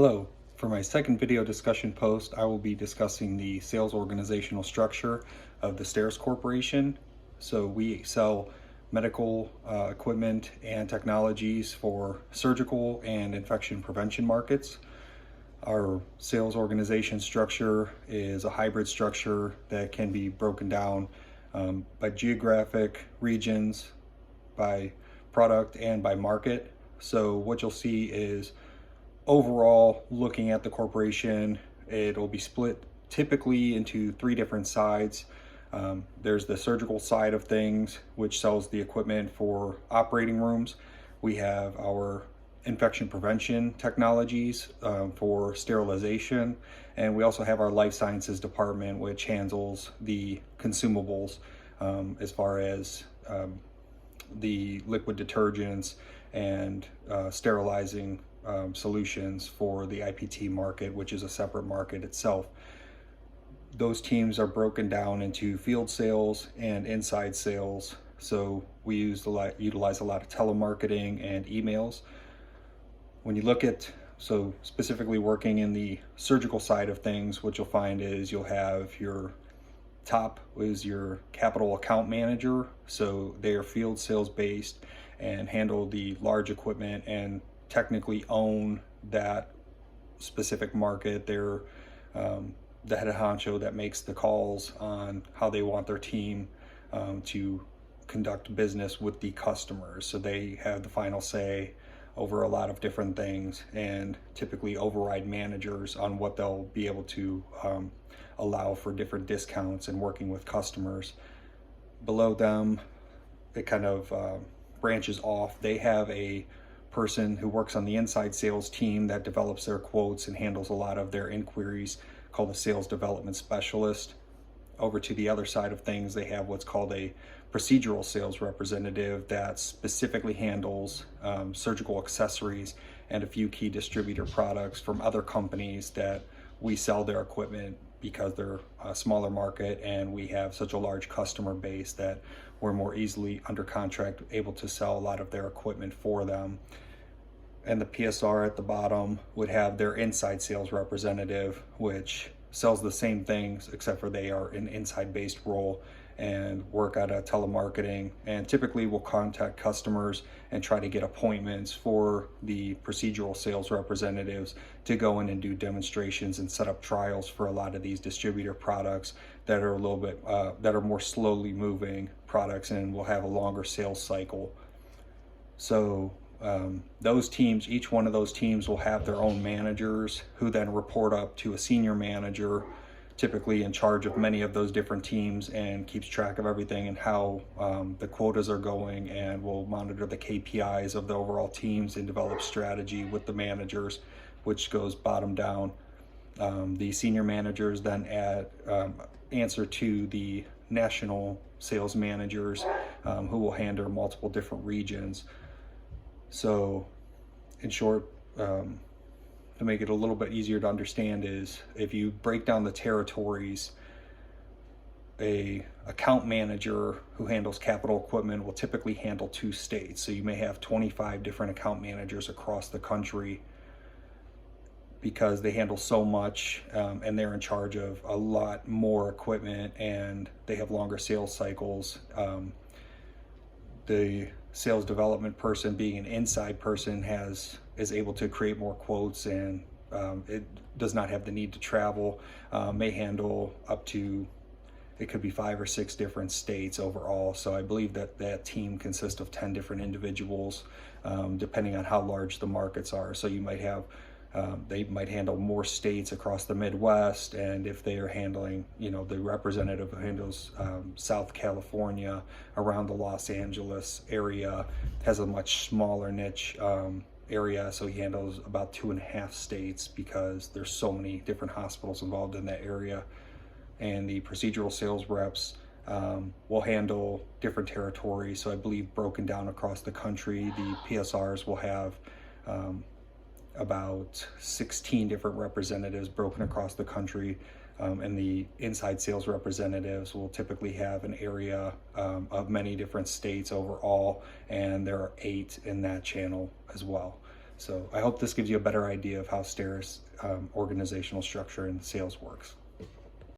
Hello. For my second video discussion post, I will be discussing the sales organizational structure of the Stairs Corporation. So we sell medical equipment and technologies for surgical and infection prevention markets. Our sales organization structure is a hybrid structure that can be broken down by geographic regions, by product, and by market. So what you'll see is overall, looking at the corporation, it'll be split typically into three different sides. There's the surgical side of things, which sells the equipment for operating rooms. We have our infection prevention technologies for sterilization, and we also have our life sciences department, which handles the consumables as far as the liquid detergents and sterilizing solutions for the IPT market, which is a separate market itself. Those teams are broken down into field sales and inside sales. So we utilize a lot of telemarketing and emails. When you look at, so specifically working in the surgical side of things, what you'll find is you'll have your top is your capital account manager. So they are field sales based and handle the large equipment and technically own that specific market. They're the head honcho that makes the calls on how they want their team to conduct business with the customers. So they have the final say over a lot of different things and typically override managers on what they'll be able to allow for different discounts and working with customers. Below them, it kind of branches off. They have a person who works on the inside sales team that develops their quotes and handles a lot of their inquiries, called a sales development specialist. Over to the other side of things, they have what's called a procedural sales representative that specifically handles surgical accessories and a few key distributor products from other companies that we sell their equipment because they're a smaller market and we have such a large customer base that we're more easily under contract able to sell a lot of their equipment for them. And the PSR at the bottom would have their inside sales representative, which sells the same things except for they are an inside based role and work out of telemarketing, and typically will contact customers and try to get appointments for the procedural sales representatives to go in and do demonstrations and set up trials for a lot of these distributor products that are a little bit that are more slowly moving products and will have a longer sales cycle. So those teams, each one of those teams will have their own managers who then report up to a senior manager, typically in charge of many of those different teams and keeps track of everything and how the quotas are going, and will monitor the KPIs of the overall teams and develop strategy with the managers, which goes bottom down. The senior managers then answer to the national sales managers who will handle multiple different regions. So in short, to make it a little bit easier to understand, is if you break down the territories, a account manager who handles capital equipment will typically handle 2 states. So you may have 25 different account managers across the country because they handle so much and they're in charge of a lot more equipment and they have longer sales cycles. The sales development person, being an inside person, is able to create more quotes and it does not have the need to travel, may handle up to, it could be 5 or 6 different states overall. So I believe that team consists of 10 different individuals, depending on how large the markets are. So you might have, they might handle more states across the Midwest, and if they are handling, the representative who handles South California around the Los Angeles area has a much smaller niche area, so he handles about 2.5 states because there's so many different hospitals involved in that area. And the procedural sales reps will handle different territories, so I believe broken down across the country. The PSRs will have about 16 different representatives broken across the country, and the inside sales representatives will typically have an area of many different states overall, and there are 8 in that channel as well. So I hope this gives you a better idea of how STAIR's organizational structure and sales works.